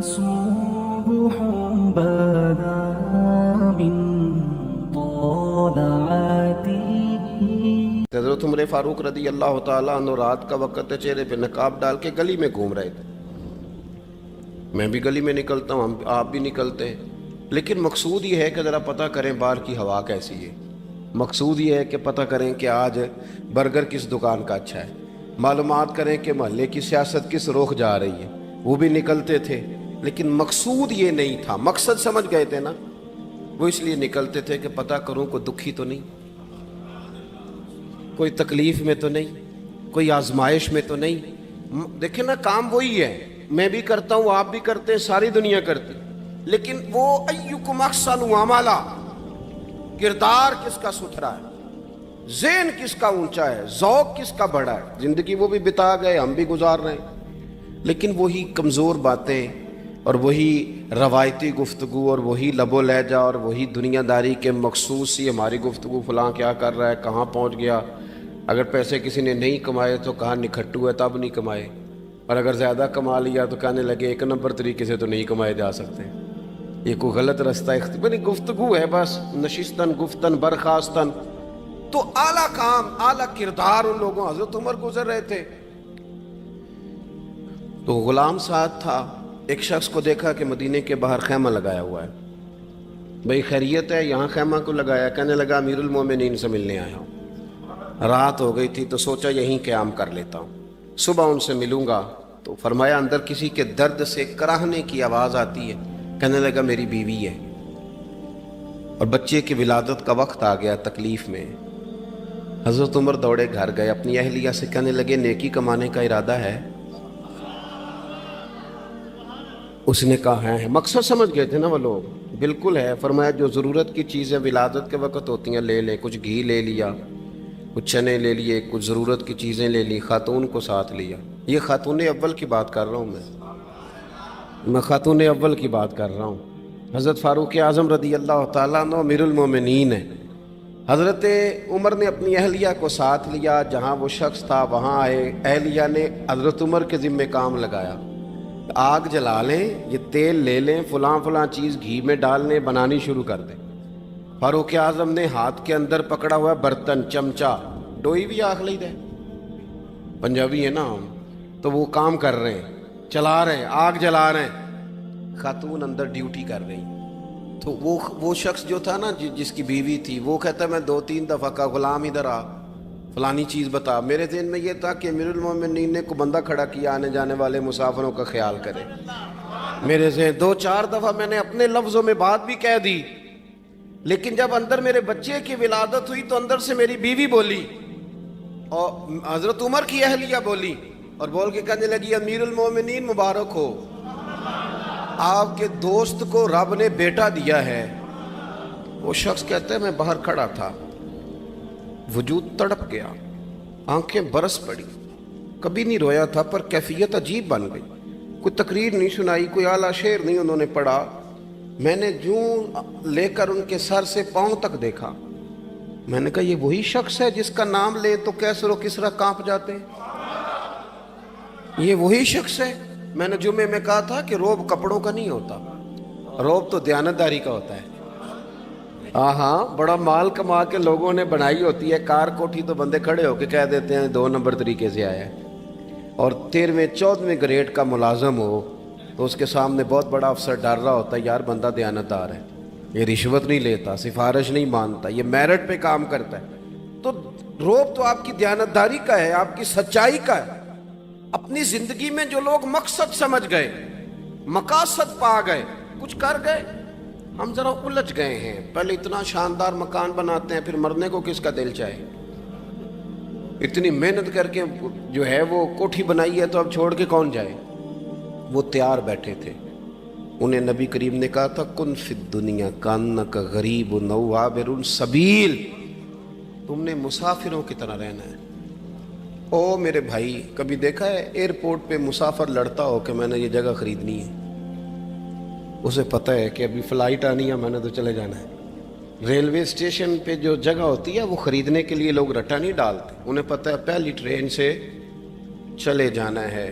صبح بدا من طلعته. حضرت عمر فاروق رضی اللہ تعالیٰ عنہ رات کا وقت ہے، چہرے پہ نقاب ڈال کے گلی میں گھوم رہے تھے. میں بھی گلی میں نکلتا ہوں، آپ بھی نکلتے ہیں، لیکن مقصود یہ ہے کہ ذرا پتہ کریں باہر کی ہوا کیسی ہے. مقصود یہ ہے کہ پتہ کریں کہ آج برگر کس دکان کا اچھا ہے، معلومات کریں کہ محلے کی سیاست کس رخ جا رہی ہے. وہ بھی نکلتے تھے، لیکن مقصود یہ نہیں تھا. مقصد سمجھ گئے تھے نا، وہ اس لیے نکلتے تھے کہ پتہ کروں کوئی دکھی تو نہیں، کوئی تکلیف میں تو نہیں، کوئی آزمائش میں تو نہیں. دیکھیں نا، کام وہی ہے، میں بھی کرتا ہوں، آپ بھی کرتے ہیں، ساری دنیا کرتی، لیکن وہ ایکم احسن عملا، کردار کس کا ستھرا ہے، ذہن کس کا اونچا ہے، ذوق کس کا بڑا ہے. زندگی وہ بھی بتا گئے، ہم بھی گزار رہے ہیں، لیکن وہی کمزور باتیں اور وہی روایتی گفتگو اور وہی لب و لہجہ اور وہی دنیا داری کے مخصوص سی ہماری گفتگو، فلاں کیا کر رہا ہے، کہاں پہنچ گیا. اگر پیسے کسی نے نہیں کمائے تو کہاں نکھٹو ہے تب نہیں کمائے، اور اگر زیادہ کما لیا تو کہنے لگے ایک نمبر طریقے سے تو نہیں کمائے جا سکتے، یہ کوئی غلط رستہ اختیار. گفتگو ہے بس، نشستن گفتن برخاستن. تو اعلیٰ کام، اعلیٰ کردار ان لوگوں. حضرت عمر گزر رہے تھے تو غلام ساتھ تھا. ایک شخص کو دیکھا کہ مدینے کے باہر خیمہ لگایا ہوا ہے. بھئی خیریت ہے، یہاں خیمہ کو لگایا؟ کہنے لگا امیر المومنین سے ملنے آیا ہوں. رات ہو گئی تھی تو سوچا یہیں قیام کر لیتا ہوں، صبح ان سے ملوں گا. تو فرمایا اندر کسی کے درد سے کراہنے کی آواز آتی ہے. کہنے لگا میری بیوی ہے اور بچے کی ولادت کا وقت آ گیا، تکلیف میں. حضرت عمر دوڑے گھر گئے، اپنی اہلیہ سے کہنے لگے نیکی کمانے کا ارادہ ہے؟ اس نے کہا ہے. مقصد سمجھ گئے تھے نا وہ لوگ. بالکل ہے. فرمایا جو ضرورت کی چیزیں ولادت کے وقت ہوتی ہیں لے لیں. کچھ گھی لے لیا، کچھ چنے لے لیے، کچھ ضرورت کی چیزیں لے لی، خاتون کو ساتھ لیا. یہ خاتون اول کی بات کر رہا ہوں میں خاتون اول کی بات کر رہا ہوں. حضرت فاروق اعظم رضی اللہ تعالیٰ عنہ امیر المومنین ہیں. حضرت عمر نے اپنی اہلیہ کو ساتھ لیا، جہاں وہ شخص تھا وہاں آئے. اہلیہ نے حضرت عمر کے ذمہ کام لگایا، آگ جلا لیں، یہ تیل لے لیں، فلاں فلاں چیز گھی میں ڈال لیں، بنانی شروع کر دیں. فاروق اعظم نے ہاتھ کے اندر پکڑا ہوا برتن، چمچہ، ڈوئی بھی آخ لی دے، پنجابی ہے نا ہم، تو وہ کام کر رہے ہیں، چلا رہے ہیں، آگ جلا رہے ہیں. خاتون اندر ڈیوٹی کر رہی. تو وہ شخص جو تھا نا جس کی بیوی تھی، وہ کہتا ہے میں 2-3 دفعہ کا غلام ادھر آ، فلانی چیز بتا. میرے ذہن میں یہ تھا کہ امیر المومنین نے کو بندہ کھڑا کیا آنے جانے والے مسافروں کا خیال کرے. میرے ذہن 2-4 دفعہ میں نے اپنے لفظوں میں بات بھی کہہ دی، لیکن جب اندر میرے بچے کی ولادت ہوئی تو اندر سے میری بیوی بولی اور حضرت عمر کی اہلیہ بولی اور بول کے کہنے لگی امیر المومنین مبارک ہو، آپ کے دوست کو رب نے بیٹا دیا ہے. وہ شخص کہتا ہے میں باہر کھڑا تھا، وجود تڑپ گیا، آنکھیں برس پڑی. کبھی نہیں رویا تھا پر کیفیت عجیب بن گئی. کوئی تقریر نہیں سنائی، کوئی اعلیٰ شعر نہیں انہوں نے پڑھا. میں نے جوں لے کر ان کے سر سے پاؤں تک دیکھا. میں نے کہا یہ وہی شخص ہے جس کا نام لے تو کیسر و کسرا کانپ جاتے ہیں، یہ وہی شخص ہے. میں نے جمعے میں کہا تھا کہ روب کپڑوں کا نہیں ہوتا، روب تو دیانتداری کا ہوتا ہے. ہاں بڑا مال کما کے لوگوں نے بنائی ہوتی ہے کار کوٹھی، تو بندے کھڑے ہو کے کہہ دیتے ہیں 2 نمبر طریقے سے آیا ہے. اور 13ویں-14ویں گریڈ کا ملازم ہو تو اس کے سامنے بہت بڑا افسر ڈر رہا ہوتا ہے یار بندہ دیانتدار ہے، یہ رشوت نہیں لیتا، سفارش نہیں مانتا، یہ میرٹ پہ کام کرتا ہے. تو روب تو آپ کی دیانتداری کا ہے، آپ کی سچائی کا ہے. اپنی زندگی میں جو لوگ مقصد سمجھ گئے، مقاصد پا گئے، کچھ کر گئے. ہم ذرا الجھ گئے ہیں. پہلے اتنا شاندار مکان بناتے ہیں، پھر مرنے کو کس کا دل چاہے. اتنی محنت کر کے جو ہے وہ کوٹھی بنائی ہے تو اب چھوڑ کے کون جائے. وہ تیار بیٹھے تھے. انہیں نبی کریم نے کہا تھا کن فی الدنیا کانک غریب نو عابر السبیل، تم نے مسافروں کی طرح رہنا ہے. او میرے بھائی، کبھی دیکھا ہے ایئرپورٹ پہ مسافر لڑتا ہو کہ میں نے یہ جگہ خریدنی ہے؟ اسے پتہ ہے کہ ابھی فلائٹ آنی ہے، میں نے تو چلے جانا ہے. ریلوے اسٹیشن پہ جو جگہ ہوتی ہے وہ خریدنے کے لیے لوگ رٹا نہیں ڈالتے، انہیں پتہ ہے پہلی ٹرین سے چلے جانا ہے.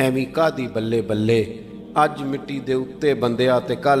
ਐਵੇਂ ਕਾਦੀ ਬੱਲੇ ਬੱਲੇ, ਅੱਜ ਮਿੱਟੀ ਦੇ ਉੱਤੇ ਬੰਦਿਆ ਤੇ ਕੱਲ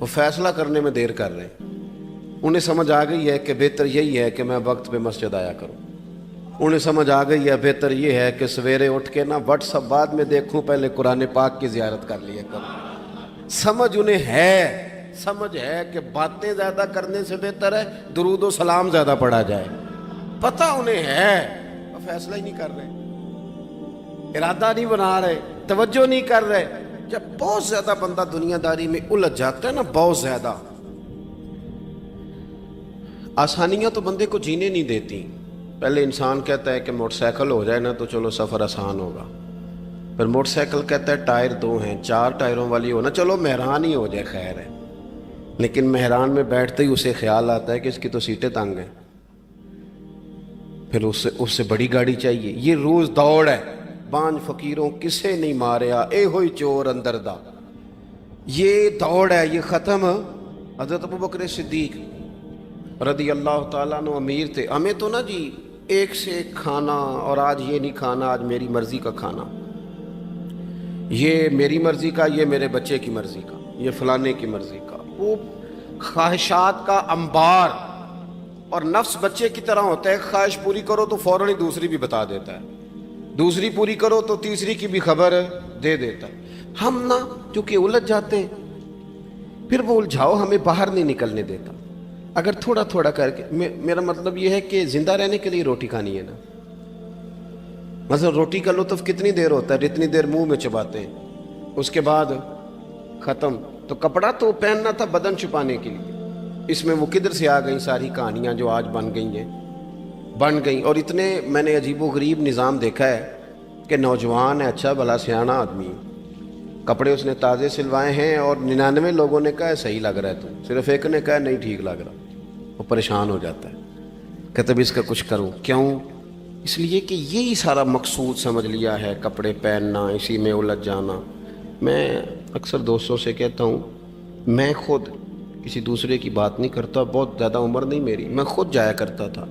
وہ فیصلہ کرنے میں دیر کر رہے ہیں۔ انہیں سمجھ آ گئی ہے کہ بہتر یہی ہے کہ میں وقت پہ مسجد آیا کروں، انہیں سمجھ آ گئی ہے بہتر یہ ہے کہ سویرے اٹھ کے نا واٹس ایپ بعد میں دیکھوں، پہلے قرآن پاک کی زیارت کر لیا کروں۔ سمجھ انہیں ہے، سمجھ ہے کہ باتیں زیادہ کرنے سے بہتر ہے درود و سلام زیادہ پڑھا جائے، پتہ انہیں ہے، وہ فیصلہ ہی نہیں کر رہے، ارادہ نہیں بنا رہے، توجہ نہیں کر رہے۔ جب بہت زیادہ بندہ دنیا داری میں الجھ جاتا ہے نا، بہت زیادہ، آسانیاں تو بندے کو جینے نہیں دیتی۔ پہلے انسان کہتا ہے کہ موٹر سائیکل ہو جائے نا تو چلو سفر آسان ہوگا، پھر موٹر سائیکل کہتا ہے ٹائر 2 ہیں، 4 ٹائروں والی ہونا، چلو مہران ہی ہو جائے خیر ہے، لیکن مہران میں بیٹھتے ہی اسے خیال آتا ہے کہ اس کی تو سیٹیں تنگ ہیں، پھر اس سے بڑی گاڑی چاہیے۔ یہ روز دوڑ ہے، بانج فقیروں کسے نہیں ماریا، اے ہوئی چور اندر دا، یہ دوڑ ہے، یہ ختم۔ حضرت ابوبکر صدیق رضی اللہ تعالیٰ عنہ امیر تھے، ہمیں تو نا جی ایک سے ایک کھانا، اور آج یہ نہیں کھانا، آج میری مرضی کا کھانا، یہ میری مرضی کا، یہ میرے بچے کی مرضی کا، یہ فلانے کی مرضی کا، وہ خواہشات کا انبار۔ اور نفس بچے کی طرح ہوتا ہے، خواہش پوری کرو تو فوراً ہی دوسری بھی بتا دیتا ہے، دوسری پوری کرو تو تیسری کی بھی خبر دے دیتا ہے۔ ہم نا کیونکہ الجھ جاتے ہیں، پھر وہ الجھاؤ ہمیں باہر نہیں نکلنے دیتا۔ اگر تھوڑا تھوڑا کر کے، میرا مطلب یہ ہے کہ زندہ رہنے کے لیے روٹی کھانی ہے نا، مثلا روٹی کا لطف کتنی دیر ہوتا ہے، جتنی دیر منہ میں چباتے ہیں، اس کے بعد ختم۔ تو کپڑا تو پہننا تھا بدن چھپانے کے لیے، اس میں وہ کدھر سے آ گئیں ساری کہانیاں جو آج بن گئیں۔ اور اتنے میں نے عجیب و غریب نظام دیکھا ہے کہ نوجوان ہے، اچھا بھلا سیاںا آدمی، کپڑے اس نے تازے سلوائے ہیں، اور 99 لوگوں نے کہا ہے صحیح لگ رہا ہے، تو صرف ایک نے کہا نہیں ٹھیک لگ رہا، وہ پریشان ہو جاتا ہے، کہتا بھی اس کا کچھ کروں۔ کیوں؟ اس لیے کہ یہی سارا مقصود سمجھ لیا ہے، کپڑے پہننا، اسی میں الجھ جانا۔ میں اکثر دوستوں سے کہتا ہوں، میں خود کسی دوسرے کی بات نہیں کرتا، بہت زیادہ عمر نہیں میری، میں خود جایا کرتا تھا،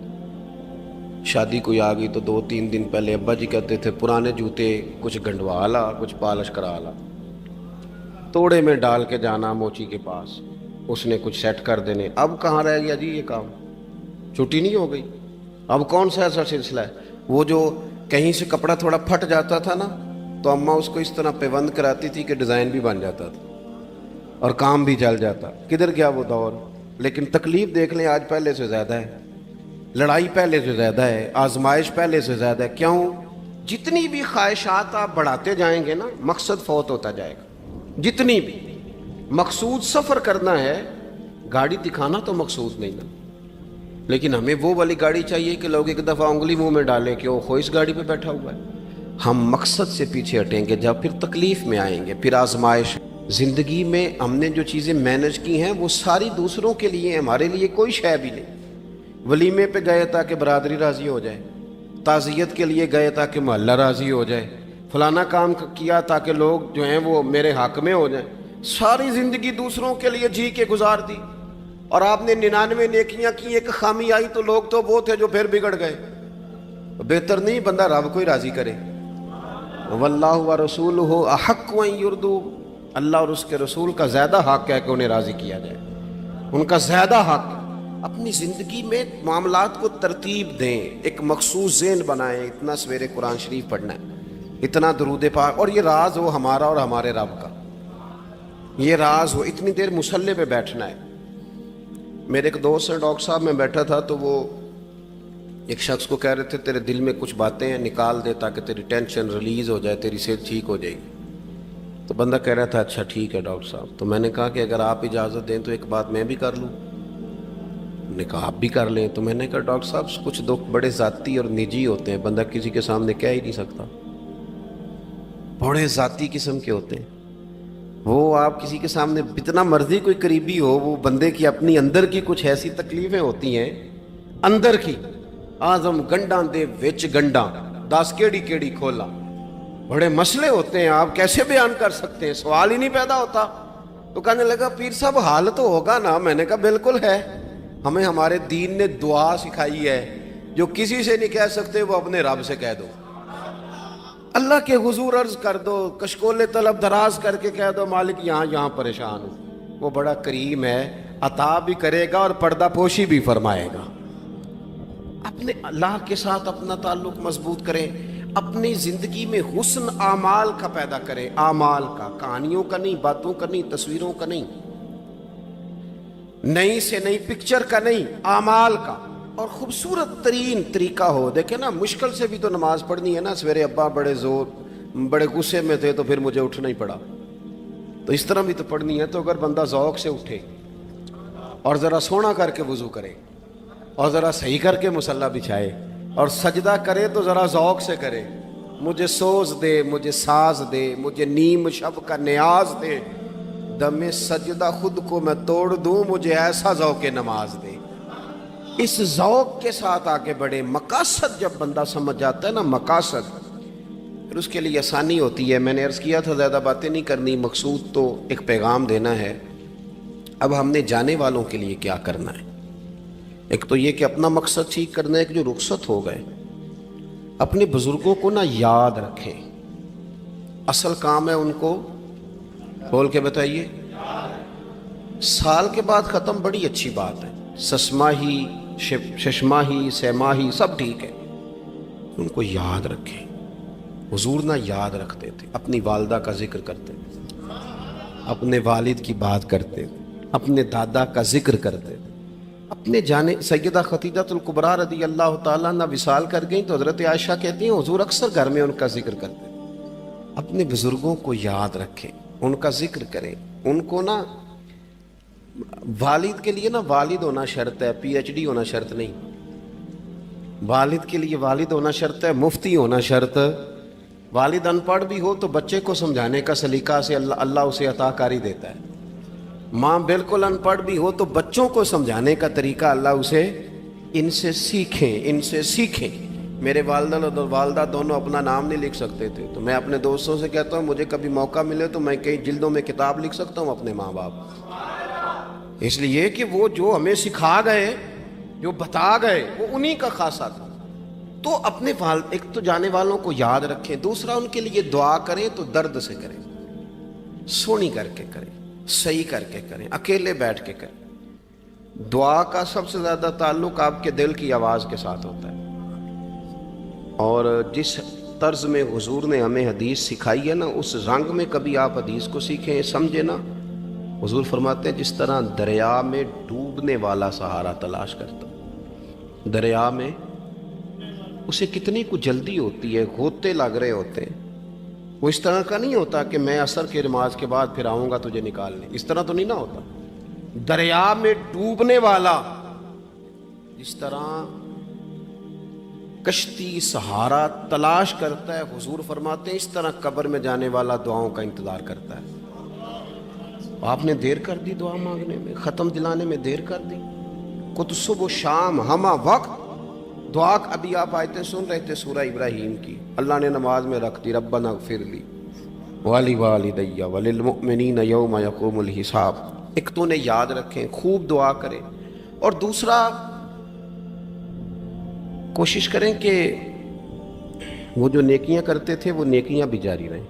شادی کوئی آ گئی تو 2-3 دن پہلے ابا جی کہتے تھے پرانے جوتے کچھ گنڈوا لا، کچھ پالش کرا لا، توڑے میں ڈال کے جانا موچی کے پاس، اس نے کچھ سیٹ کر دینے۔ اب کہاں رہ گیا جی یہ کام، چھٹی نہیں ہو گئی، اب کون سا ایسا سلسلہ ہے؟ وہ جو کہیں سے کپڑا تھوڑا پھٹ جاتا تھا نا، تو اماں اس کو اس طرح پیوند کراتی تھی کہ ڈیزائن بھی بن جاتا تھا اور کام بھی چل جاتا۔ کدھر گیا وہ دور؟ لیکن تکلیف دیکھ لیں آج پہلے سے زیادہ ہے، لڑائی پہلے سے زیادہ ہے، آزمائش پہلے سے زیادہ ہے۔ کیوں؟ جتنی بھی خواہشات آپ بڑھاتے جائیں گے نا، مقصد فوت ہوتا جائے گا۔ جتنی بھی مقصود سفر کرنا ہے، گاڑی دکھانا تو مقصود نہیں نا، لیکن ہمیں وہ والی گاڑی چاہیے کہ لوگ ایک دفعہ انگلی منہ میں ڈالیں کہ وہ اس گاڑی پہ بیٹھا ہوا ہے۔ ہم مقصد سے پیچھے ہٹیں گے جب پھر تکلیف میں آئیں گے، پھر آزمائش۔ زندگی میں ہم نے جو چیزیں مینج کی ہیں وہ ساری دوسروں کے لیے، ہمارے لیے کوئی شے بھی نہیں۔ ولیمے پہ گئے تاکہ برادری راضی ہو جائے، تعزیت کے لیے گئے تاکہ محلہ راضی ہو جائے، فلانا کام کیا تاکہ لوگ جو ہیں وہ میرے حق میں ہو جائیں۔ ساری زندگی دوسروں کے لیے جی کے گزار دی، اور آپ نے 99 نیکیاں کی، ایک خامی آئی تو لوگ تو وہ تھے جو پھر بگڑ گئے۔ بہتر نہیں بندہ رب کو ہی راضی کرے؟ واللہ ورسولہ احق ان یرضوا، اللہ اور اس کے رسول کا زیادہ حق ہے کہ انہیں راضی کیا جائے، ان کا زیادہ حق ہے۔ اپنی زندگی میں معاملات کو ترتیب دیں، ایک مخصوص ذہن بنائیں، اتنا سویرے قرآن شریف پڑھنا ہے، اتنا درود پاک، اور یہ راز ہو ہمارا اور ہمارے رب کا، یہ راز ہو، اتنی دیر مصلی پہ بیٹھنا ہے۔ میرے ایک دوست ہیں ڈاکٹر صاحب، میں بیٹھا تھا تو وہ ایک شخص کو کہہ رہے تھے تیرے دل میں کچھ باتیں ہیں نکال دے تاکہ تیری ٹینشن ریلیز ہو جائے، تیری صحت ٹھیک ہو جائے گی۔ تو بندہ کہہ رہا تھا اچھا ٹھیک ہے ڈاکٹر صاحب۔ تو میں نے کہا کہ اگر آپ اجازت دیں تو ایک بات میں بھی کر لوں؟ نے کہا آپ بھی کر لیں۔ تو میں نے کہا ڈاکٹر صاحب کچھ دکھ بڑے ذاتی اور نجی ہوتے ہیں، بندہ کسی کے سامنے کہہ ہی نہیں سکتا، بڑے ذاتی قسم کے ہوتے ہیں وہ، آپ کسی کے سامنے جتنا مرضی کوئی قریبی ہو، وہ بندے کی اپنی اندر کی کچھ ایسی تکلیفیں ہوتی ہیں اندر کی، آزم گنڈاں دے وچ گنڈاں 10 کیڑی کھولا، بڑے مسئلے ہوتے ہیں، آپ کیسے بیان کر سکتے ہیں، سوال ہی نہیں پیدا ہوتا۔ تو کہنے لگا پیر صاحب حال تو ہوگا نا؟ میں نے کہا بالکل ہے، ہمیں ہمارے دین نے دعا سکھائی ہے، جو کسی سے نہیں کہہ سکتے وہ اپنے رب سے کہہ دو۔ اللہ کے حضور عرض کر دو، کشکول طلب دراز کر کے کہہ دو مالک یہاں پریشان ہوں، وہ بڑا کریم ہے، عطا بھی کرے گا اور پردہ پوشی بھی فرمائے گا۔ اپنے اللہ کے ساتھ اپنا تعلق مضبوط کریں، اپنی زندگی میں حسن اعمال کا پیدا کریں، اعمال کا، کہانیوں کا نہیں، باتوں کا نہیں، تصویروں کا نہیں، نئی سے نئی پکچر کا نہیں، اعمال کا، اور خوبصورت ترین طریقہ ہو۔ دیکھیں نا، مشکل سے بھی تو نماز پڑھنی ہے نا، سویرے ابا بڑے غصے میں تھے تو پھر مجھے اٹھنا ہی پڑا، تو اس طرح بھی تو پڑھنی ہے۔ تو اگر بندہ ذوق سے اٹھے اور ذرا سونا کر کے وضو کرے اور ذرا صحیح کر کے مصلی بچھائے اور سجدہ کرے تو ذرا ذوق سے کرے، مجھے سوز دے، مجھے ساز دے، مجھے نیم شب کا نیاز دے، دم سجدہ خود کو میں توڑ دوں، مجھے ایسا ذوق نماز دے۔ اس ذوق کے ساتھ آگے بڑھے۔ مقاصد جب بندہ سمجھ جاتا ہے نا، مقاصد، پھر اس کے لیے آسانی ہوتی ہے۔ میں نے عرض کیا تھا زیادہ باتیں نہیں کرنی، مقصود تو ایک پیغام دینا ہے۔ اب ہم نے جانے والوں کے لیے کیا کرنا ہے؟ ایک تو یہ کہ اپنا مقصد ٹھیک کرنا ہے کہ جو رخصت ہو گئے اپنے بزرگوں کو نا یاد رکھیں، اصل کام ہے ان کو بول کے بتائیے۔ سال کے بعد ختم بڑی اچھی بات ہے، سسماہی ششماہی سیماہی سب ٹھیک ہے، ان کو یاد رکھیں۔ حضور نہ یاد رکھتے تھے، اپنی والدہ کا ذکر کرتے تھے، اپنے والد کی بات کرتے تھے، اپنے دادا کا ذکر کرتے تھے، اپنے جانے سیدہ خدیجہ الکبریٰ رضی اللہ تعالیٰ عنہ وصال کر گئیں تو حضرت عائشہ کہتی ہیں حضور اکثر گھر میں ان کا ذکر کرتے تھے۔ اپنے بزرگوں کو یاد رکھیں، ان کا ذکر کریں، ان کو نا، والد کے لیے نا والد ہونا شرط ہے، پی ایچ ڈی ہونا شرط نہیں۔ والد کے لیے والد ہونا شرط ہے، مفتی ہونا شرط۔ والد ان پڑھ بھی ہو تو بچے کو سمجھانے کا سلیقہ سے اللہ اسے عطا کاری دیتا ہے۔ ماں بالکل ان پڑھ بھی ہو تو بچوں کو سمجھانے کا طریقہ اللہ اسے، ان سے سیکھیں۔ میرے والدہ اور والدہ دونوں اپنا نام نہیں لکھ سکتے تھے، تو میں اپنے دوستوں سے کہتا ہوں مجھے کبھی موقع ملے تو میں کئی جلدوں میں کتاب لکھ سکتا ہوں اپنے ماں باپ، اس لیے کہ وہ جو ہمیں سکھا گئے، جو بتا گئے، وہ انہی کا خاصہ تھا۔ تو اپنے ایک تو جانے والوں کو یاد رکھیں، دوسرا ان کے لیے دعا کریں تو درد سے کریں، سونی کر کے کریں، صحیح کر کے کریں، اکیلے بیٹھ کے کریں۔ دعا کا سب سے زیادہ تعلق آپ کے دل کی آواز کے ساتھ ہوتا ہے، اور جس طرز میں حضور نے ہمیں حدیث سکھائی ہے نا، اس رنگ میں کبھی آپ حدیث کو سیکھیں، سمجھیں نا۔ حضور فرماتے ہیں جس طرح دریا میں ڈوبنے والا سہارا تلاش کرتا، دریا میں اسے کتنی کو جلدی ہوتی ہے، غوطے لگ رہے ہوتے ہیں، وہ اس طرح کا نہیں ہوتا کہ میں عصر کی نماز کے بعد پھر آؤں گا تجھے نکالنے، اس طرح تو نہیں نہ ہوتا۔ دریا میں ڈوبنے والا جس طرح کشتی سہارا تلاش کرتا ہے، حضور فرماتے ہیں اس طرح قبر میں جانے والا دعاؤں کا انتظار کرتا ہے۔ آپ نے دیر کر دی دعا مانگنے میں، ختم دلانے میں دیر کر دی، کت صبح و شام ہمہ وقت دعا۔ ابھی آپ آیتیں سن رہے تھے سورہ ابراہیم کی، اللہ نے نماز میں رکھ دی، ربنا اغفر لی ولی وللمؤمنین یوم یقوم الحساب۔ ایک تو نے یاد رکھیں، خوب دعا کریں، اور دوسرا کوشش کریں کہ وہ جو نیکیاں کرتے تھے وہ نیکیاں بھی جاری رہیں،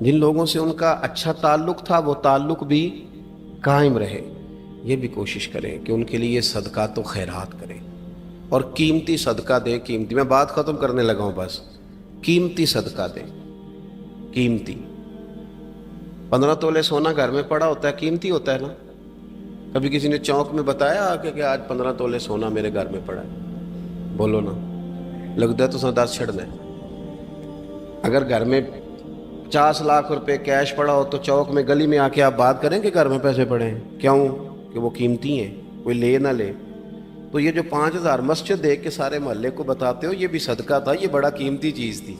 جن لوگوں سے ان کا اچھا تعلق تھا وہ تعلق بھی قائم رہے۔ یہ بھی کوشش کریں کہ ان کے لیے صدقات و خیرات کریں، اور قیمتی صدقہ دیں۔ قیمتی، میں بات ختم کرنے لگا ہوں، بس قیمتی صدقہ دیں، قیمتی۔ 15 تولے سونا گھر میں پڑا ہوتا ہے، قیمتی ہوتا ہے نا۔ کبھی کسی نے چوک میں بتایا کہ آج 15 تولے سونا میرے گھر میں پڑا ہے؟ بولو نا، لگتا ہے تو سن 10 چھڑنا ہے۔ اگر گھر میں 50 لاکھ روپے کیش پڑا ہو تو چوک میں گلی میں آ کے آپ بات کریں کہ گھر میں پیسے پڑے ہیں، کیوں؟ کہ وہ قیمتی ہیں، کوئی لے نہ لے۔ تو یہ جو 5000 مسجد دیکھ کے سارے محلے کو بتاتے ہو، یہ بھی صدقہ تھا، یہ بڑا قیمتی چیز تھی،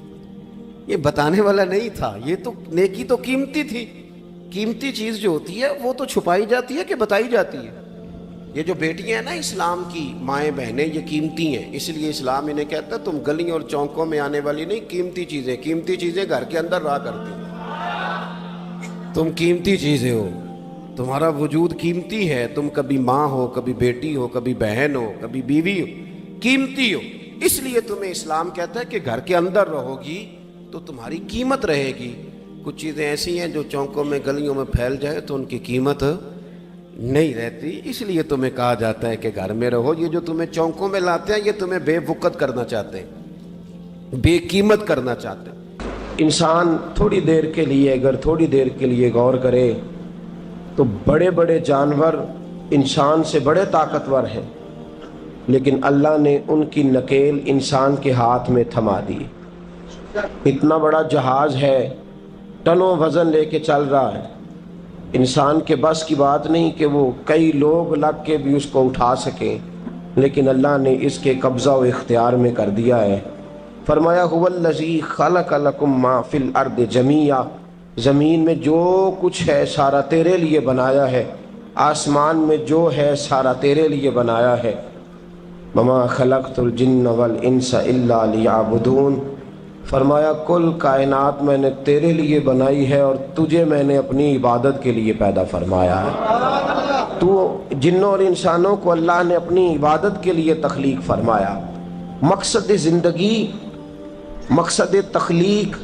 یہ بتانے والا نہیں تھا، یہ تو نیکی تو قیمتی تھی۔ قیمتی چیز جو ہوتی ہے وہ تو چھپائی جاتی ہے کہ بتائی جاتی ہے۔ یہ جو بیٹیاں ہیں نا اسلام کی، مائیں بہنیں، یہ قیمتی ہیں، اس لیے اسلام انہیں کہتا ہے تم گلیوں اور چوکوں میں آنے والی نہیں، قیمتی چیزیں گھر کے اندر رہا کرتی ہیں۔ تم قیمتی چیزیں ہو، تمہارا وجود قیمتی ہے، تم کبھی ماں ہو، کبھی بیٹی ہو، کبھی بہن ہو، کبھی بیوی ہو، قیمتی ہو، اس لیے تمہیں اسلام کہتا ہے کہ گھر کے اندر رہو گی تو تمہاری قیمت رہے گی. کچھ چیزیں ایسی ہیں جو چوکوں میں گلیوں میں پھیل جائے تو ان کی قیمت نہیں رہتی. اس لیے تمہیں کہا جاتا ہے کہ گھر میں رہو. یہ جو تمہیں چوکوں میں لاتے ہیں یہ تمہیں بے وقت کرنا چاہتے ہیں, بے قیمت کرنا چاہتے ہیں. انسان تھوڑی دیر کے لیے اگر تھوڑی دیر کے لیے غور کرے تو بڑے بڑے جانور انسان سے بڑے طاقتور ہیں, لیکن اللہ نے ان کی نکیل انسان کے ہاتھ میں تھما دی. اتنا بڑا جہاز ہے, ٹنوں وزن لے کے چل رہا ہے, انسان کے بس کی بات نہیں کہ وہ کئی لوگ لگ کے بھی اس کو اٹھا سکیں, لیکن اللہ نے اس کے قبضہ و اختیار میں کر دیا ہے. فرمایا هو الذی خلق لکم ما فی الارض جمیعا, زمین میں جو کچھ ہے سارا تیرے لیے بنایا ہے, آسمان میں جو ہے سارا تیرے لیے بنایا ہے. وما خلقت الجن والانس الا لیعبدون, فرمایا کل کائنات میں نے تیرے لیے بنائی ہے اور تجھے میں نے اپنی عبادت کے لیے پیدا فرمایا ہے. تو جنوں اور انسانوں کو اللہ نے اپنی عبادت کے لیے تخلیق فرمایا. مقصد زندگی, مقصد تخلیق,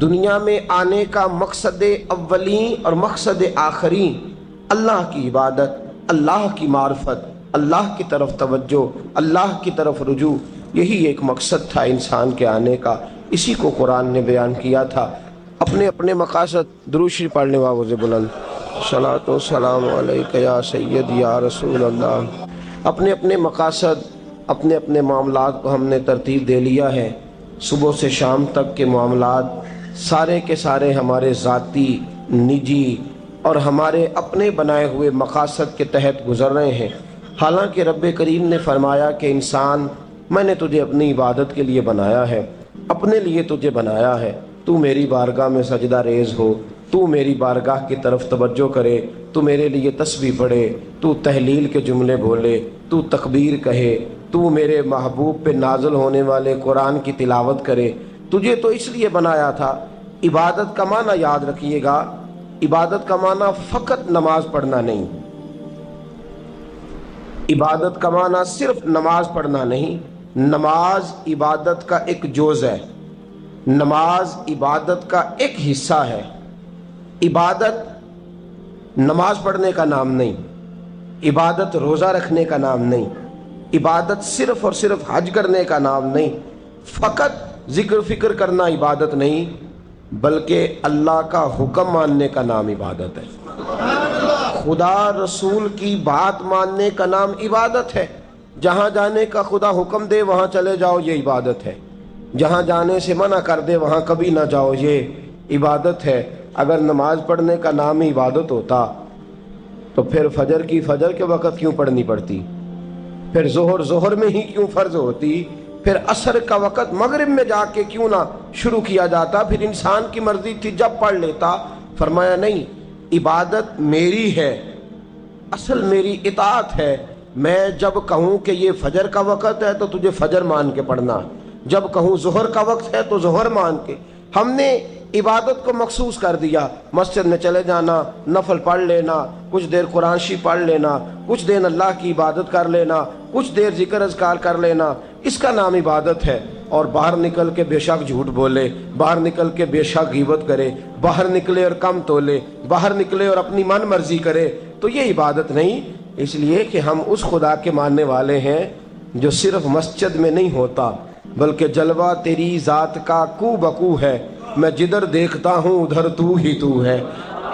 دنیا میں آنے کا مقصد اولین اور مقصد آخری اللہ کی عبادت, اللہ کی معرفت, اللہ کی طرف توجہ, اللہ کی طرف رجوع. یہی ایک مقصد تھا انسان کے آنے کا. اسی کو قرآن نے بیان کیا تھا. اپنے اپنے مقاصد, درود شریف پڑھنے والے بلند صلاۃ و سلام علیک یا سید یا رسول اللہ. اپنے اپنے مقاصد, اپنے اپنے معاملات کو ہم نے ترتیب دے لیا ہے. صبح سے شام تک کے معاملات سارے کے سارے ہمارے ذاتی, نجی اور ہمارے اپنے بنائے ہوئے مقاصد کے تحت گزر رہے ہیں. حالانکہ رب کریم نے فرمایا کہ انسان میں نے تجھے اپنی عبادت کے لیے بنایا ہے, اپنے لیے تجھے بنایا ہے. تو میری بارگاہ میں سجدہ ریز ہو, تو میری بارگاہ کی طرف توجہ کرے, تو میرے لیے تسبیح پڑھے, تو تحلیل کے جملے بولے, تو تکبیر کہے, تو میرے محبوب پہ نازل ہونے والے قرآن کی تلاوت کرے. تجھے تو اس لیے بنایا تھا. عبادت کا معنی یاد رکھیے گا, عبادت کا معنی فقط نماز پڑھنا نہیں, عبادت کا معنی صرف نماز پڑھنا نہیں. نماز عبادت کا ایک جز ہے, نماز عبادت کا ایک حصہ ہے. عبادت نماز پڑھنے کا نام نہیں, عبادت روزہ رکھنے کا نام نہیں, عبادت صرف اور صرف حج کرنے کا نام نہیں, فقط ذکر فکر کرنا عبادت نہیں, بلکہ اللہ کا حکم ماننے کا نام عبادت ہے. خدا رسول کی بات ماننے کا نام عبادت ہے. جہاں جانے کا خدا حکم دے وہاں چلے جاؤ, یہ عبادت ہے. جہاں جانے سے منع کر دے وہاں کبھی نہ جاؤ, یہ عبادت ہے. اگر نماز پڑھنے کا نام ہی عبادت ہوتا تو پھر فجر کی فجر کے وقت کیوں پڑھنی پڑتی, پھر ظہر میں ہی کیوں فرض ہوتی, پھر عصر کا وقت مغرب میں جا کے کیوں نہ شروع کیا جاتا, پھر انسان کی مرضی تھی جب پڑھ لیتا. فرمایا نہیں, عبادت میری ہے, اصل میری اطاعت ہے. میں جب کہوں کہ یہ فجر کا وقت ہے تو تجھے فجر مان کے پڑھنا, جب کہوں ظہر کا وقت ہے تو ظہر مان کے. ہم نے عبادت کو مخصوص کر دیا. مسجد میں چلے جانا, نفل پڑھ لینا, کچھ دیر قرآن شریف پڑھ لینا, کچھ دیر اللہ کی عبادت کر لینا, کچھ دیر ذکر اذکار کر لینا, اس کا نام عبادت ہے. اور باہر نکل کے بے شک جھوٹ بولے, باہر نکل کے بے شک غیبت کرے, باہر نکلے اور کم تولے, باہر نکلے اور اپنی من مرضی کرے, تو یہ عبادت نہیں. اس لیے کہ ہم اس خدا کے ماننے والے ہیں جو صرف مسجد میں نہیں ہوتا بلکہ جلوہ تیری ذات کا کو بکو ہے. میں جدھر دیکھتا ہوں ادھر تو ہی تو ہے.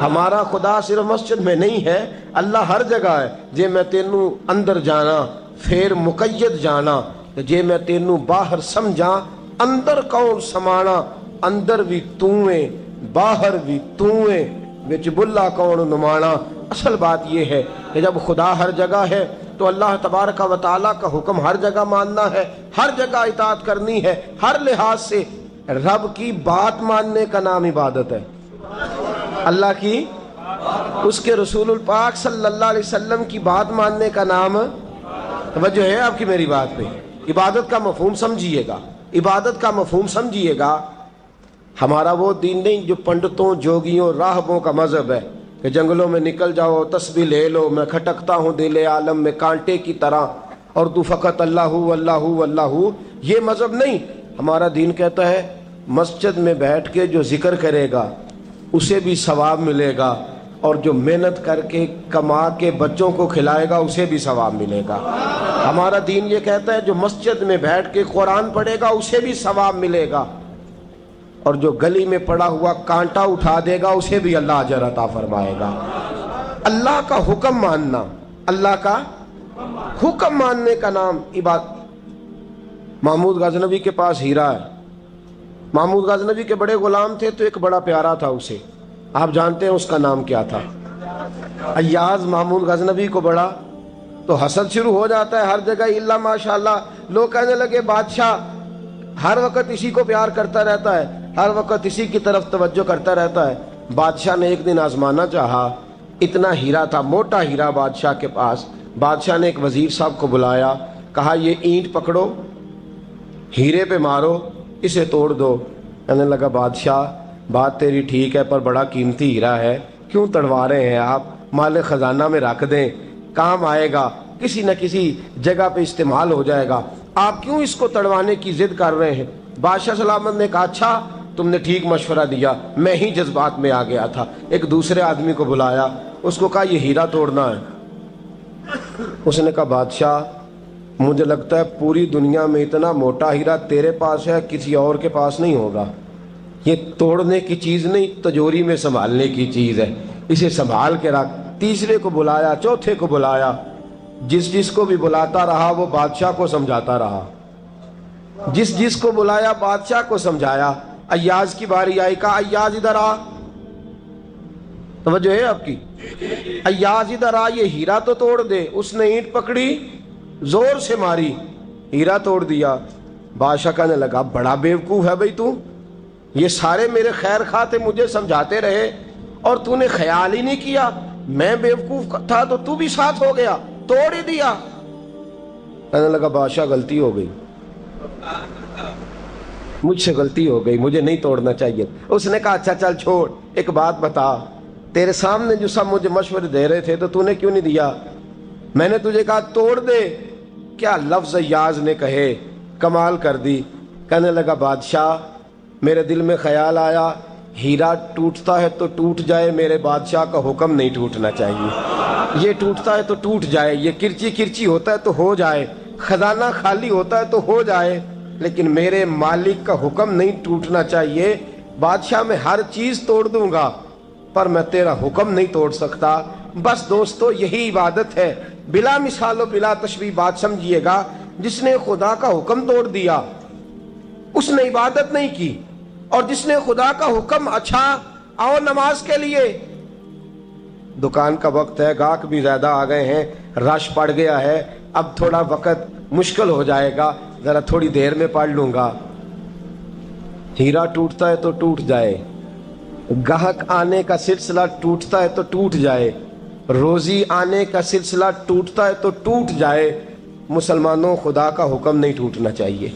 ہمارا خدا صرف مسجد میں نہیں ہے, اللہ ہر جگہ ہے. جے میں تینوں اندر جانا پھر مقید جانا, جے میں تینوں باہر سمجھا اندر کون سمانا. اندر بھی تویں باہر بھی تویں وچ بلا کون نمانا. اصل بات یہ ہے کہ جب خدا ہر جگہ ہے تو اللہ تبارک و تعالیٰ کا حکم ہر جگہ ماننا ہے, ہر جگہ اطاعت کرنی ہے, ہر لحاظ سے. رب کی بات ماننے کا نام عبادت ہے. اللہ کی, اس کے رسول الپاک صلی اللہ علیہ وسلم کی بات ماننے کا نام, توجہ ہے آپ کی میری بات پہ, عبادت کا مفہوم سمجھیے گا, عبادت کا مفہوم سمجھیے گا. ہمارا وہ دین نہیں جو پنڈتوں جوگیوں راہبوں کا مذہب ہے کہ جنگلوں میں نکل جاؤ تسبیح لے لو, میں کھٹکتا ہوں دل عالم میں کانٹے کی طرح اور تو فقط اللہ اللہ اللہ. یہ مذہب نہیں. ہمارا دین کہتا ہے مسجد میں بیٹھ کے جو ذکر کرے گا اسے بھی ثواب ملے گا، اور جو محنت کر کے کما کے بچوں کو کھلائے گا اسے بھی ثواب ملے گا۔ ہمارا دین یہ کہتا ہے جو مسجد میں بیٹھ کے قرآن پڑھے گا اسے بھی ثواب ملے گا، اور جو گلی میں پڑا ہوا کانٹا اٹھا دے گا اسے بھی اللہ اجر عطا فرمائے گا۔ اللہ کا حکم ماننا، اللہ کا حکم ماننے کا نام عبادت۔ محمود غزنوی کے پاس ہیرا ہے، محمود غزنوی کے بڑے غلام تھے تو ایک بڑا پیارا تھا اسے، آپ جانتے ہیں اس کا نام کیا تھا؟ ایاز محمود غزنوی کو بڑا تو حسد شروع ہو جاتا ہے ہر جگہ، الا ماشاءاللہ لوگ کہنے لگے بادشاہ ہر وقت اسی کو پیار کرتا رہتا ہے، ہر وقت اسی کی طرف توجہ کرتا رہتا ہے۔ بادشاہ نے ایک دن آزمانا چاہا، اتنا ہیرا تھا، موٹا ہیرا بادشاہ کے پاس۔ بادشاہ نے ایک وزیر صاحب کو بلایا، کہا یہ اینٹ پکڑو، ہیرے پہ مارو، اسے توڑ دو۔ کہنے لگا بادشاہ بات تیری ٹھیک ہے پر بڑا قیمتی ہیرا ہے، کیوں تڑوا رہے ہیں آپ؟ مال خزانہ میں رکھ دیں، کام آئے گا، کسی نہ کسی جگہ پہ استعمال ہو جائے گا، آپ کیوں اس کو تڑوانے کی ضد کر رہے ہیں؟ بادشاہ سلامت نے کہا اچھا تم نے ٹھیک مشورہ دیا، میں ہی جذبات میں آ گیا تھا۔ ایک دوسرے آدمی کو بلایا، اس کو کہا یہ ہیرا توڑنا ہے۔ اس نے کہا بادشاہ مجھے لگتا ہے پوری دنیا میں اتنا موٹا ہیرا تیرے پاس ہے، کسی اور کے پاس نہیں ہوگا، یہ توڑنے کی چیز نہیں تجوری میں سنبھالنے کی چیز ہے، اسے سنبھال کے رکھ۔ تیسرے کو بلایا، چوتھے کو بلایا، جس کو بھی بلاتا رہا وہ بادشاہ کو سمجھاتا رہا، جس کو بلایا بادشاہ کو سمجھایا۔ ایاز کی باری آئی، کہا ایاز ادھر آ، توجہ ہے آپ کی؟ ایاز ادھر آ، یہ ہیرا تو توڑ دے۔ اس نے اینٹ پکڑی، زور سے ماری، ہیرا توڑ دیا۔ بادشاہ کہنے لگا بڑا بیوقوف ہے بھائی تو، یہ سارے میرے خیر خواہ تھے، مجھے سمجھاتے رہے اور تو نے خیال ہی نہیں کیا، میں بیوقوف تھا تو بھی ساتھ ہو گیا، توڑ ہی دیا۔ کہنے لگا بادشاہ غلطی ہو گئی، مجھ سے غلطی ہو گئی، مجھے نہیں توڑنا چاہیے۔ اس نے کہا اچھا چل چھوڑ، ایک بات بتا، تیرے سامنے جو سب مجھے مشورے دے رہے تھے تو نے کیوں نہیں دیا؟ میں نے تجھے کہا توڑ دے، کیا لفظ ایاز نے کہے، کمال کر دی۔ کہنے لگا بادشاہ میرے دل میں خیال آیا ہیرا ٹوٹتا ہے تو ٹوٹ جائے، میرے بادشاہ کا حکم نہیں ٹوٹنا چاہیے، یہ ٹوٹتا ہے تو ٹوٹ جائے، یہ کرچی کرچی ہوتا ہے تو ہو جائے، خزانہ خالی ہوتا ہے تو ہو جائے، لیکن میرے مالک کا حکم نہیں ٹوٹنا چاہیے۔ بادشاہ میں ہر چیز توڑ دوں گا پر میں تیرا حکم نہیں توڑ سکتا۔ بس دوستو یہی عبادت ہے، بلا مثال و بلا تشبیہ بات سمجھیے گا۔ جس نے خدا کا حکم توڑ دیا اس نے عبادت نہیں کی، اور جس نے خدا کا حکم اچھا آؤ نماز کے لیے، دکان کا وقت ہے، گاہک بھی زیادہ آ گئے ہیں، رش پڑ گیا ہے، اب تھوڑا وقت مشکل ہو جائے گا، ذرا تھوڑی دیر میں پڑھ لوں گا۔ ہیرا ٹوٹتا ہے تو ٹوٹ جائے، گاہک آنے کا سلسلہ ٹوٹتا ہے تو ٹوٹ جائے، روزی آنے کا سلسلہ ٹوٹتا ہے تو ٹوٹ جائے۔ مسلمانوں خدا کا حکم نہیں ٹوٹنا چاہیے،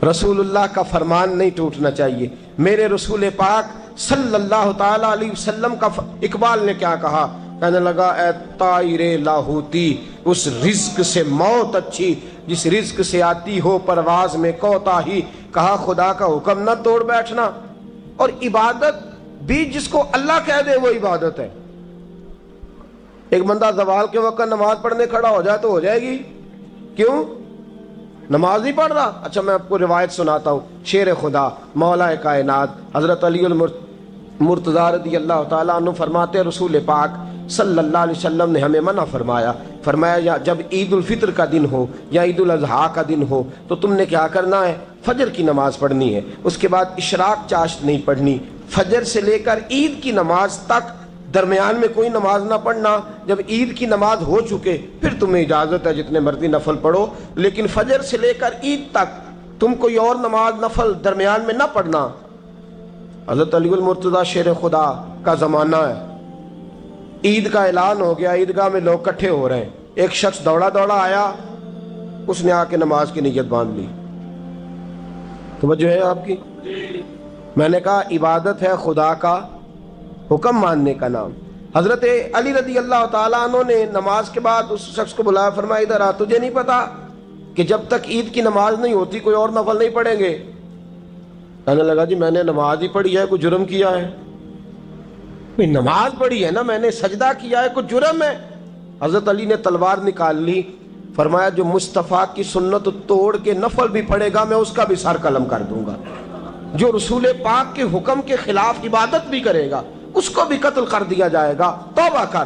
رسول اللہ کا فرمان نہیں ٹوٹنا چاہیے۔ میرے رسول پاک صلی اللہ تعالی علیہ وسلم کا اقبال نے کیا کہا؟ کہنے لگا اے طائر لاہوتی، اس رزق سے موت اچھی جس رزق سے آتی ہو پرواز میں کوتاہی۔ کہا خدا کا حکم نہ توڑ بیٹھنا، اور عبادت بھی جس کو اللہ کہہ دے وہ عبادت ہے۔ ایک بندہ زوال کے وقت نماز پڑھنے کھڑا ہو جائے تو ہو جائے گی، کیوں؟ نماز نہیں پڑھ رہا؟ اچھا میں آپ کو روایت سناتا ہوں، شیر خدا مولا کائنات حضرت علی المرتضی رضی اللہ تعالیٰ عنہ فرماتے رسول پاک صلی اللہ علیہ وسلم نے ہمیں منع فرمایا جب عید الفطر کا دن ہو یا عید الاضحیٰ کا دن ہو تو تم نے کیا کرنا ہے؟ فجر کی نماز پڑھنی ہے، اس کے بعد اشراق چاشت نہیں پڑھنی، فجر سے لے کر عید کی نماز تک درمیان میں کوئی نماز نہ پڑھنا۔ جب عید کی نماز ہو چکے پھر تمہیں اجازت ہے جتنے مرضی نفل پڑھو، لیکن فجر سے لے کر عید تک تم کوئی اور نماز نفل درمیان میں نہ پڑھنا۔ حضرت علی المرتضی شیر خدا کا زمانہ ہے، عید کا اعلان ہو گیا، عیدگاہ میں لوگ کٹھے ہو رہے ہیں، ایک شخص دوڑا آیا، اس نے آ کے نماز کی نیت باندھ لی۔ توجہ ہے آپ کی؟ میں نے کہا عبادت ہے خدا کا حکم ماننے کا نام۔ حضرت علی رضی اللہ تعالیٰ عنہ نے نماز کے بعد اس شخص کو بلایا، فرمایا ادھر آ، تجھے نہیں پتا کہ جب تک عید کی نماز نہیں ہوتی کوئی اور نفل نہیں پڑھیں گے؟ کہنے لگا جی میں نے نماز ہی پڑھی ہے، کوئی جرم کیا ہے؟ نماز پڑھی ہے نا، میں نے سجدہ کیا ہے، کوئی جرم ہے؟ حضرت علی نے تلوار نکال لی، فرمایا جو مصطفیٰ کی سنت توڑ کے نفل بھی پڑھے گا میں اس کا بھی سر قلم کر دوں گا، جو رسول پاک کے حکم کے خلاف عبادت بھی کرے گا اس کو بھی قتل کر دیا جائے گا، توبہ کر۔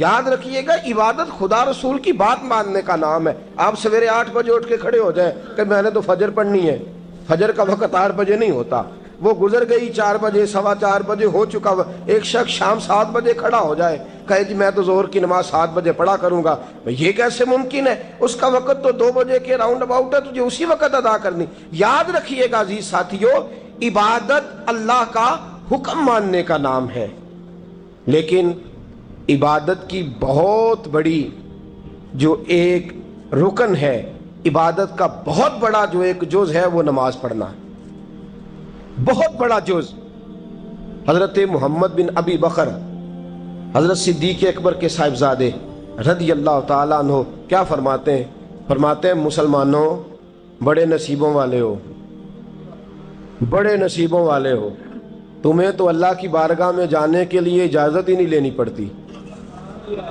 یاد رکھیے گا، عبادت خدا رسول کی بات ماننے کا نام ہے۔ آپ سویرے 8 بجے اٹھ کے کھڑے ہو جائیں کہ میں نے تو فجر پڑھنی ہے، فجر کا وقت 8 بجے نہیں ہوتا، وہ گزر گئی 4 بجے، 4:15 بجے ہو چکا۔ ایک شخص شام 7 بجے کھڑا ہو جائے، کہے جی میں تو ظہر کی نماز 7 بجے پڑھا کروں گا، یہ کیسے ممکن ہے؟ اس کا وقت تو 2 بجے کے راؤنڈ اباؤٹ ہے، تجھے اسی وقت ادا کرنی۔ یاد رکھیے گا عزیز ساتھیو، عبادت اللہ کا حکم ماننے کا نام ہے، لیکن عبادت کی بہت بڑی جو ایک رکن ہے، عبادت کا بہت بڑا جو ایک جز ہے وہ نماز پڑھنا ہے، بہت بڑا جز۔ حضرت محمد بن ابی بکر حضرت صدیق اکبر کے صاحبزادے رضی اللہ تعالیٰ عنہ کیا فرماتے ہیں؟ فرماتے ہیں مسلمانوں بڑے نصیبوں والے ہو، بڑے نصیبوں والے ہو، تمہیں تو اللہ کی بارگاہ میں جانے کے لیے اجازت ہی نہیں لینی پڑتی،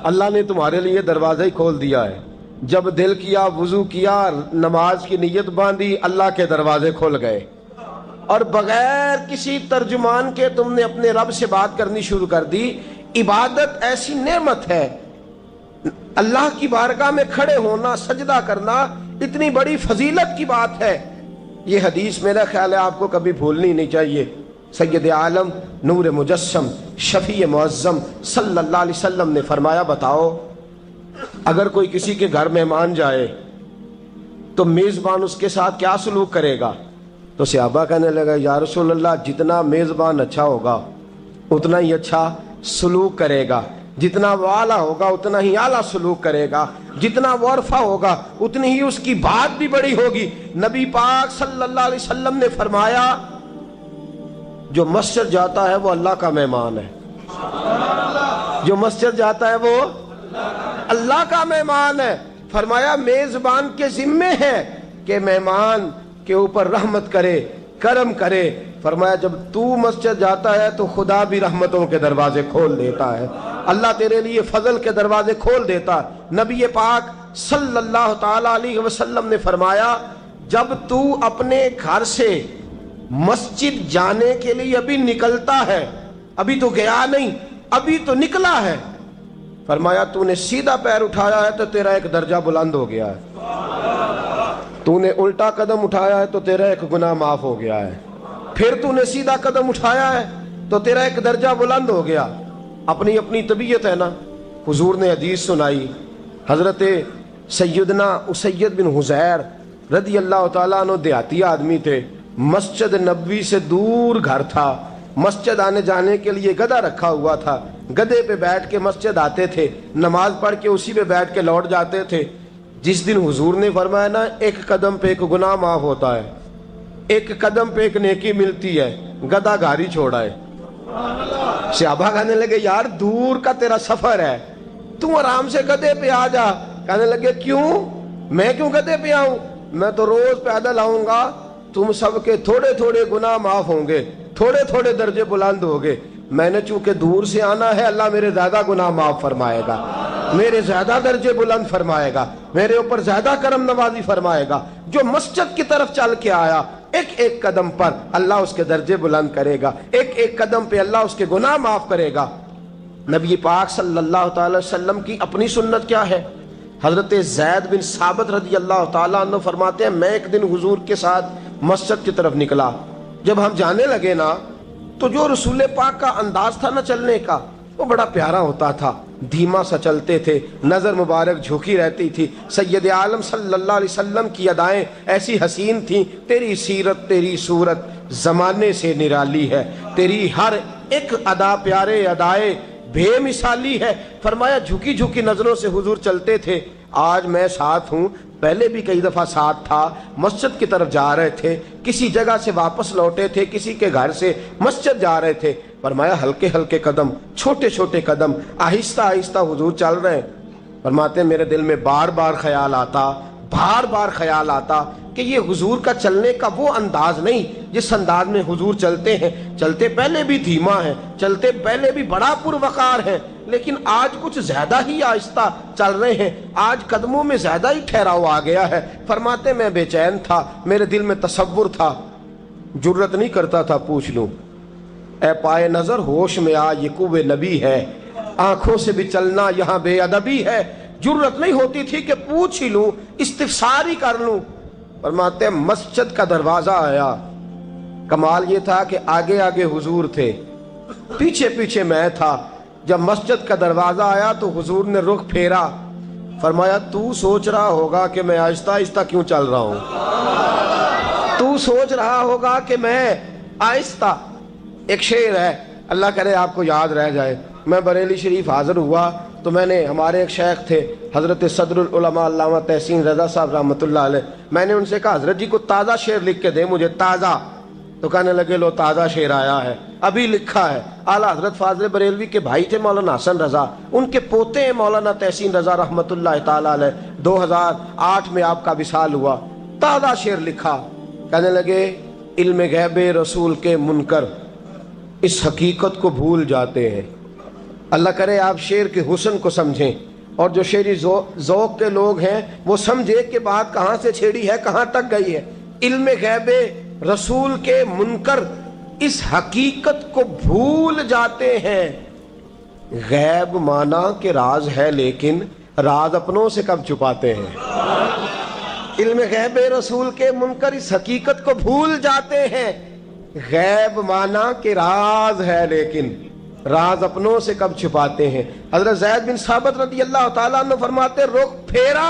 اللہ نے تمہارے لیے دروازہ ہی کھول دیا ہے۔ جب دل کیا، وضو کیا، نماز کی نیت باندھی، اللہ کے دروازے کھل گئے، اور بغیر کسی ترجمان کے تم نے اپنے رب سے بات کرنی شروع کر دی۔ عبادت ایسی نعمت ہے، اللہ کی بارگاہ میں کھڑے ہونا، سجدہ کرنا اتنی بڑی فضیلت کی بات ہے۔ یہ حدیث میرا خیال ہے آپ کو کبھی بھولنی نہیں چاہیے۔ سید عالم نور مجسم شفیع معظم صلی اللہ علیہ وسلم نے فرمایا، بتاؤ اگر کوئی کسی کے گھر مہمان جائے تو میزبان اس کے ساتھ کیا سلوک کرے گا؟ تو صحابہ کہنے لگا یا رسول اللہ جتنا میزبان اچھا ہوگا اتنا ہی اچھا سلوک کرے گا، جتنا وہ اعلیٰ ہوگا اتنا ہی اعلیٰ سلوک کرے گا، جتنا وہ عرفہ ہوگا اتنی ہی اس کی بات بھی بڑی ہوگی۔ نبی پاک صلی اللہ علیہ وسلم نے فرمایا جو مسجد جاتا ہے وہ اللہ کا مہمان ہے، جو مسجد جاتا ہے وہ اللہ کا مہمان ہے۔ فرمایا میزبان کے ذمے ہے کہ مہمان کے اوپر رحمت کرے، کرم کرے۔ فرمایا جب تو مسجد جاتا ہے تو خدا بھی رحمتوں کے دروازے کھول دیتا ہے، اللہ تیرے لیے فضل کے دروازے کھول دیتا ہے۔ نبی پاک صلی اللہ تعالی علیہ وسلم نے فرمایا جب تو اپنے گھر سے مسجد جانے کے لیے ابھی نکلتا ہے، ابھی تو گیا نہیں، ابھی تو نکلا ہے، فرمایا تو نے سیدھا پیر اٹھایا ہے تو تیرا ایک درجہ بلند ہو گیا ہے، تو نے الٹا قدم اٹھایا ہے تو تیرا ایک گناہ معاف ہو گیا ہے، پھر تو نے سیدھا قدم اٹھایا ہے تو تیرا ایک درجہ بلند ہو گیا۔ اپنی اپنی طبیعت ہے نا۔ حضور نے حدیث سنائی، حضرت سیدنا اسید بن حضیر رضی اللہ تعالیٰ عنہ دیہاتی آدمی تھے، مسجد نبوی سے دور گھر تھا، مسجد آنے جانے کے لیے گدھا رکھا ہوا تھا، گدھے پہ بیٹھ کے مسجد آتے تھے، نماز پڑھ کے اسی پہ بیٹھ کے لوٹ جاتے تھے۔ جس دن حضور نے فرمایا نا ایک قدم پہ ایک گناہ معاف ہوتا ہے، ایک قدم پہ ایک نیکی ملتی ہے، گدھا گھاری چھوڑا ہے۔ صحابہ کہنے لگے یار دور کا تیرا سفر ہے، تم آرام سے گدھے پہ آ جا۔ کہنے لگے کیوں؟ میں کیوں گدھے پہ آؤں؟ میں تو روز پیدل آؤں گا، تم سب کے تھوڑے تھوڑے گناہ معاف ہوں گے، تھوڑے تھوڑے درجے بلند ہوں گے، میں نے چونکہ دور سے آنا ہے اللہ میرے زیادہ گناہ معاف فرمائے گا، میرے زیادہ درجے بلند فرمائے گا، میرے اوپر زیادہ کرم نوازی فرمائے گا۔ جو مسجد کی طرف چل کے آیا ایک ایک قدم پر اللہ اس کے درجے بلند کرے گا، ایک ایک قدم پہ اللہ اس کے گناہ معاف کرے گا۔ نبی پاک صلی اللہ تعالی وسلم کی اپنی سنت کیا ہے؟ حضرت زید بن ثابت رضی اللہ تعالیٰ عنہ فرماتے ہیں میں ایک دن حضور کے ساتھ مسجد کی طرف نکلا، جب ہم جانے لگے نا تو جو رسول پاک کا انداز تھا نا چلنے کا وہ بڑا پیارا ہوتا تھا، دھیما سا چلتے تھے، نظر مبارک جھکی رہتی تھی۔ سید عالم صلی اللہ علیہ وسلم کی ادائیں ایسی حسین تھیں، تیری سیرت تیری صورت زمانے سے نرالی ہے، تیری ہر ایک ادا پیارے ادائے بے مثالی ہے۔ فرمایا جھکی جھکی نظروں سے حضور چلتے تھے۔ آج میں ساتھ ہوں، پہلے بھی کئی دفعہ ساتھ تھا، مسجد کی طرف جا رہے تھے، کسی جگہ سے واپس لوٹے تھے، کسی کے گھر سے مسجد جا رہے تھے۔ فرمایا ہلکے ہلکے قدم، چھوٹے چھوٹے قدم، آہستہ آہستہ حضور چل رہے ہیں۔ فرماتے ہیں میرے دل میں بار بار خیال آتا، کہ یہ حضور کا چلنے کا وہ انداز نہیں جس انداز میں حضور چلتے ہیں. چلتے پہلے بھی دھیما ہے، چلتے پہلے بھی بڑا پروقار ہے، لیکن آج کچھ زیادہ ہی آہستہ چل رہے ہیں، آج قدموں میں زیادہ ہی ٹھہراؤ آ گیا ہے. فرماتے میں بے چین تھا، میرے دل میں تصور تھا، جرت نہیں کرتا تھا پوچھ لوں اے پائے نظر ہوش میں آ یہ کوہ نبی ہے، آنکھوں سے بھی چلنا یہاں بے ادبی ہے. جرت نہیں ہوتی تھی کہ پوچھ ہی لوں، استفسار ہی کر لوں. فرماتے ہیں مسجد کا دروازہ آیا. کمال یہ تھا کہ آگے آگے حضور تھے، پیچھے پیچھے میں تھا. جب مسجد کا دروازہ آیا تو حضور نے رخ پھیرا، فرمایا تو سوچ رہا ہوگا کہ میں آہستہ آہستہ کیوں چل رہا ہوں، تو سوچ رہا ہوگا کہ میں آہستہ. ایک شعر ہے، اللہ کرے آپ کو یاد رہ جائے. میں بریلی شریف حاضر ہوا تو میں نے، ہمارے ایک شیخ تھے حضرت صدر العلماء علامہ تحسین رضا صاحب رحمۃ اللہ علیہ، میں نے ان سے کہا حضرت جی کو تازہ شعر لکھ کے دے مجھے، تازہ. تو کہنے لگے لو تازہ شعر آیا ہے، ابھی لکھا ہے. اعلیٰ حضرت فاضل بریلوی کے بھائی تھے مولانا حسن رضا، ان کے پوتے ہیں مولانا تحسین رضا رحمۃ اللہ تعالیٰ علیہ. 2008 میں آپ کا وصال ہوا. تازہ شعر لکھا. کہنے لگے علم غیب رسول کے منکر اس حقیقت کو بھول جاتے ہیں. اللہ کرے آپ شعر کے حسن کو سمجھیں، اور جو شعری ذوق کے لوگ ہیں وہ سمجھے کہ بات کہاں سے چھیڑی ہے، کہاں تک گئی ہے. علم غیب رسول کے منکر اس حقیقت کو بھول جاتے ہیں. غیب مانا کہ راز ہے لیکن راز اپنوں سے کب چھپاتے ہیں. علم غیب رسول کے منکر اس حقیقت کو بھول جاتے ہیں. غیب مانا کہ راز ہے لیکن راز اپنوں سے کب چھپاتے ہیں. حضرت زید بن ثابت رضی اللہ تعالیٰ عنہ فرماتے رخ پھیرا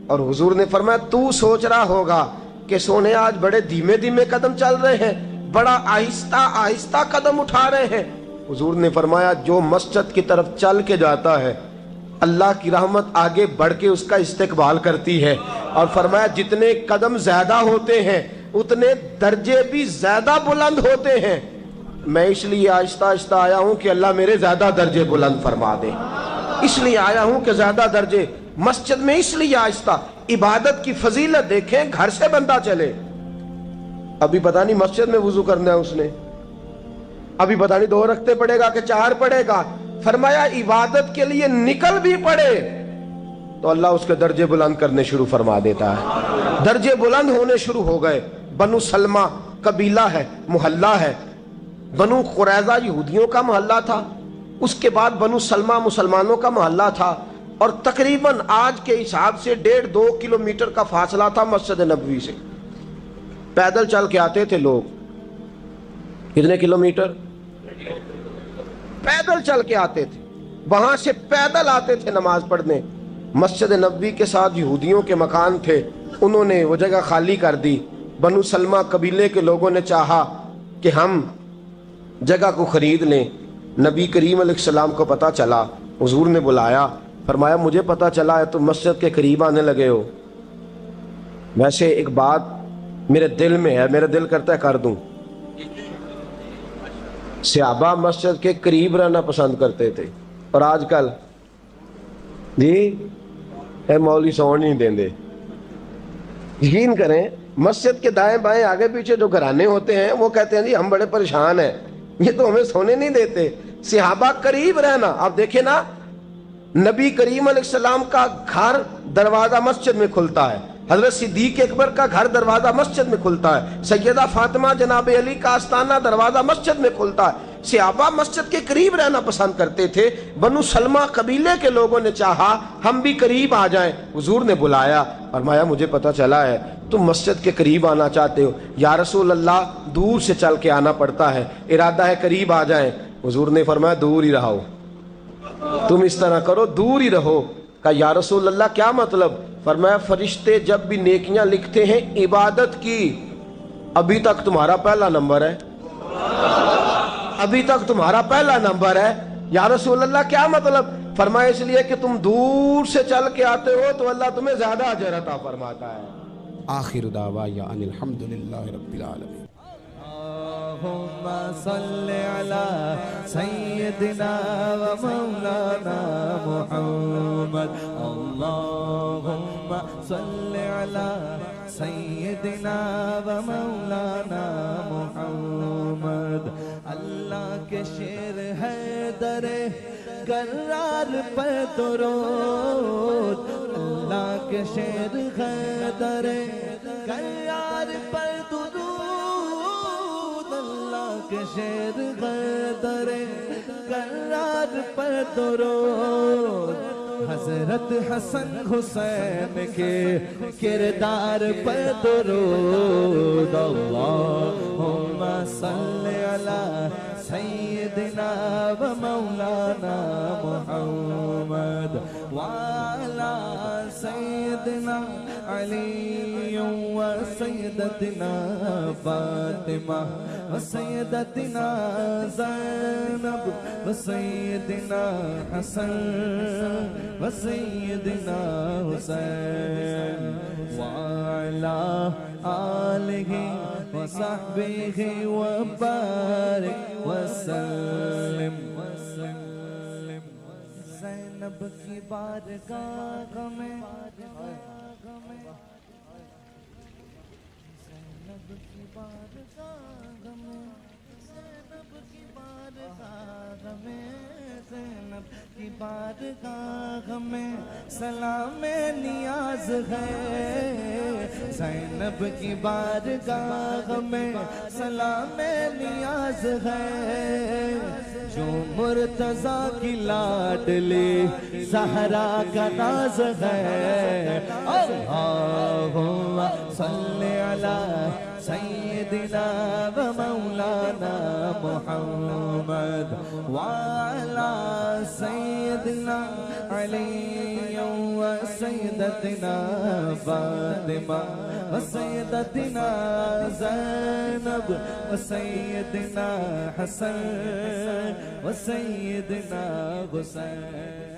اور حضور نے فرمایا تو سوچ رہا ہوگا کہ سونے آج بڑے دھیمے دھیمے قدم چل رہے ہیں، بڑا آہستہ آہستہ قدم اٹھا رہے ہیں. حضور نے فرمایا جو مسجد کی طرف چل کے جاتا ہے اللہ کی رحمت آگے بڑھ کے اس کا استقبال کرتی ہے. اور فرمایا جتنے قدم زیادہ ہوتے ہیں اتنے درجے بھی زیادہ بلند ہوتے ہیں. میں اس لیے آہستہ آہستہ آیا ہوں کہ اللہ میرے زیادہ درجے بلند فرما دے. اس لیے آیا ہوں کہ زیادہ درجے. مسجد میں اس لیے آہستہ. عبادت کی فضیلت دیکھیں، گھر سے بندہ چلے، ابھی پتہ نہیں مسجد میں وضو کرنا ہے اس نے، ابھی پتہ نہیں 2 رکعتیں پڑھے گا کہ 4 پڑھے گا. فرمایا عبادت کے لیے نکل بھی پڑے تو اللہ اس کے درجے بلند کرنے شروع فرما دیتا ہے. درجے بلند ہونے شروع ہو گئے. بنو سلمہ قبیلہ ہے، محلہ ہے. بنو قریظہ یہودیوں کا محلہ تھا، اس کے بعد بنو سلمہ مسلمانوں کا محلہ تھا، اور تقریباً آج کے حساب سے 1.5-2 کلومیٹر کا فاصلہ تھا مسجد نبوی سے. پیدل چل کے آتے تھے لوگ. کتنے کلومیٹر؟ پیدل چل کے آتے تھے، وہاں سے پیدل آتے تھے نماز پڑھنے. مسجد نبوی کے ساتھ یہودیوں کے مکان تھے، انہوں نے وہ جگہ خالی کر دی. بنو سلمہ قبیلے کے لوگوں نے چاہا کہ ہم جگہ کو خرید لیں. نبی کریم علیہ السلام کو پتہ چلا، حضور نے بلایا، فرمایا مجھے پتہ چلا ہے تم مسجد کے قریب آنے لگے ہو، ویسے ایک بات میرے دل میں ہے، میرا دل کرتا ہے کر دوں. صحابہ مسجد کے قریب رہنا پسند کرتے تھے، اور آج کل جی اے مولوی سون نہیں دیں دے. یقین کریں مسجد کے دائیں بائیں آگے پیچھے جو گھرانے ہوتے ہیں وہ کہتے ہیں جی ہم بڑے پریشان ہیں، یہ تو ہمیں سونے نہیں دیتے. صحابہ قریب رہنا. آپ دیکھیں نا، نبی کریم علیہ السلام کا گھر دروازہ مسجد میں کھلتا ہے، حضرت صدیق اکبر کا گھر دروازہ مسجد میں کھلتا ہے، سیدہ فاطمہ جناب علی کا آستانہ دروازہ مسجد میں کھلتا ہے. صحابہ مسجد کے قریب رہنا پسند کرتے تھے. بنو سلمہ قبیلے کے لوگوں نے چاہا ہم بھی قریب آ جائیں. حضور نے بلایا، فرمایا مجھے پتہ چلا ہے تم مسجد کے قریب آنا چاہتے ہو. یا رسول اللہ دور سے چل کے آنا پڑتا ہے، ارادہ ہے قریب آ جائیں. حضور نے فرمایا دور ہی رہو، تم اس طرح کرو دور ہی رہو. کہا یا رسول اللہ کیا مطلب؟ فرمایا فرشتے جب بھی نیکیاں لکھتے ہیں عبادت کی، ابھی تک تمہارا پہلا نمبر ہے، ابھی تک تمہارا پہلا نمبر ہے. یا رسول اللہ کیا مطلب؟ فرمایا اس لیے کہ تم دور سے چل کے آتے ہو تو اللہ تمہیں زیادہ اجر عطا فرماتا ہے. آخر دعوانا ان الحمدللہ رب العالمین. اللهم صل على سيدنا ومولانا محمد. اللهم صل على سیدنا و مولانا محمد. اللہ کے شیر حیدر کرار پر درود. اللہ کے شیر حیدر کرار پر درود. اللہ کے شیر حیدر کرار پر درود. حضرت حسن حسین کے کردار پر درود. اللہم صلی علی سیدنا و مولانا محمد وعلی سیدنا علی و سیدتنا فاطمہ و سیدتنا زینب و سیدنا حسن و سیدنا حسین وعلی آلہ و صحبہ و بارک وسلم. زینب کی بارگاہ میں زینب کی بارگاہ میں زینب کی بارگاہ میں زینب کی بارگاہ میں سلام نیاز ہے. زینب کی بارگاہ میں سلام نیاز ہے. جو مرتضیٰ کی لاڈلی زہرا کا ناز ہے. اللہم صلی علی سیدنا و مولانا محمد وعلی سیدنا علی و سیدتنا فاطمہ و سیدتنا زینب و سیدنا حسن و سیدنا حسین.